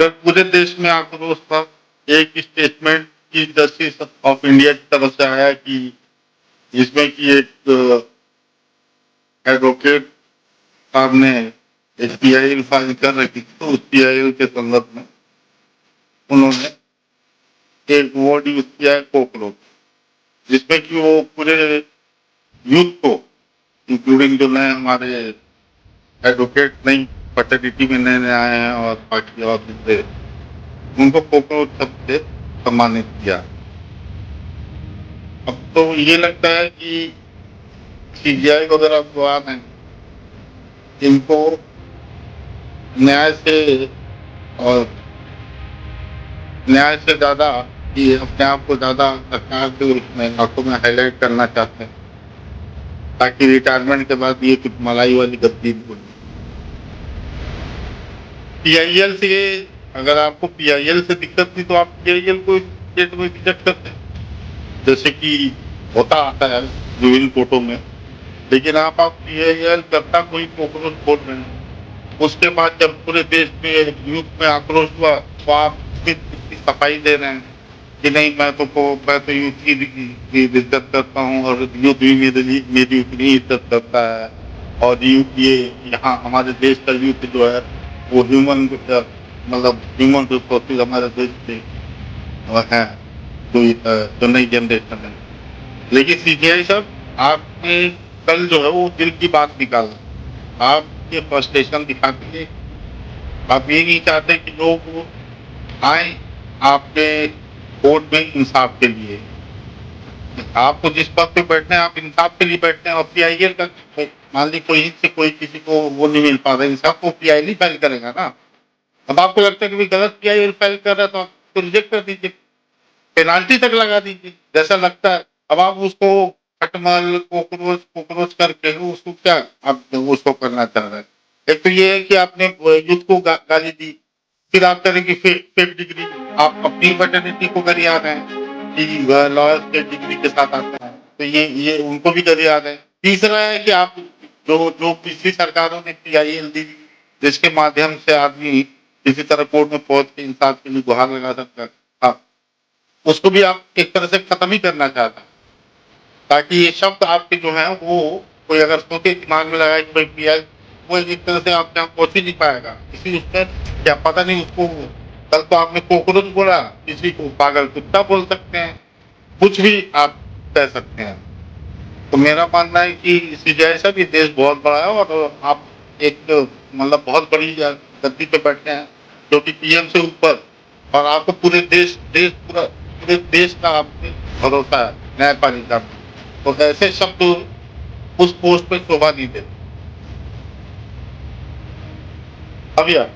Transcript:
जब पूरे देश में आक्रोश था, एक स्टेटमेंट की जस्टिस ऑफ इंडिया की तरफ से आया कि इसमें कि एक एडवोकेट साहब ने एक पीआईएल फाइल कर रखी थी, तो उस पीआईएल के संदर्भ में उन्होंने एक वर्ड यूज किया है कोकरोच, जिसमें कि वो पूरे यूथ को इंक्लूडिंग जो नए हमारे एडवोकेट नई फैटर्निटी में नए नए आए हैं और बाकी और दूसरे उनको कोकरोच शब्द से सम्मानित किया। अब तो ये लगता है कि सीजीआई वगैरह बयान है, इनको न्याय से और न्याय से ज्यादा कि अपने आप को ज्यादा सरकार के उसमें हाथों में हाईलाइट करना चाहते हैं, ताकि रिटायरमेंट के बाद ये कुछ मलाई वाली गद्दी बोली। पीआईएल से अगर आपको पीआईएल से दिक्कत थी तो आप पीआईएल को स्टेट में रिजेक्ट करते हैं, जैसे कि होता आता है विभिन्न कोर्टों में। लेकिन आप पीआईएल करता कोई कोकरोच बोल रहे हैं, उसके बाद जब पूरे देश में यूथ में आक्रोश हुआ तो आप इसकी सफाई दे रहे हैं कि नहीं मैं तो यूथ की इज्जत करता हूँ और यूथ भी मेरी उतनी इज्जत करता है, और यूथ ये यहाँ हमारे देश का यूथ जो है वो मतलब ह्यूमन रिसोर्सेज हमारे देश के है जो नई जनरेशन है। लेकिन सीजीआई साहब आपने कल जो है वो दिल की बात निकाला, आप ये फ्रस्ट्रेशन दिखाते हैं, आप ये नहीं चाहते कि लोग आए आपके कोर्ट में इंसाफ के लिए। आपको जिस पद पे बैठना है आप इंसाफ के लिए बैठते हैं, और पीआईएल का मान ली कोई से कोई किसी को वो नहीं मिल पा रहा इंसाफ, को पीआईएल फाइल करेगा ना। अब आपको लगता है कि गलत पीआईएल फाइल कर रहा है तो आप रिजेक्ट कर दीजिए, पेनाल्टी तक लगा दीजिए जैसा लगता है। अब आप उसको खटमल कोकरोच कोकरोच करके उसको क्या आप उसको करना चाह रहे हैं। एक तो ये है कि आपने युद्ध को गाली दी, फिर आप करेंगे फेक डिग्री, आप अपनी फैटर्निटी को गरिया रहे हैं कि लॉयर्स के डिग्री के साथ आते हैं, तो ये उनको भी गरिया रहे हैं। तीसरा है कि आप जो जो पिछली सरकारों ने पीआईएल दी जिसके माध्यम से आदमी किसी तरह कोर्ट में पहुंच के इंसाफ के लिए गुहार लगा सकता था, उसको भी आप एक तरह से खत्म ही करना चाहता है, ताकि ये शब्द आपके जो है वो कोई अगर सोचे दिमाग में लगाए कि भाई पीआई वो एक तरह से आपके यहाँ पहुंच ही नहीं पाएगा किसी उस पर, क्या पता नहीं उसको। कल तो आपने कोकरोच बोला, किसी को पागल कुत्ता बोल सकते हैं, कुछ भी आप कह सकते हैं। तो मेरा मानना है कि सीजीआई साहब ये देश बहुत बड़ा है और आप एक मतलब बहुत बड़ी गद्दी पे बैठे हैं जो कि पीएम से ऊपर, और आपको पूरे पूरे देश का आप भरोसा है न्यायपालिका में, तो ऐसे शब्द उस पोस्ट पे शोभा नहीं देते। अब यार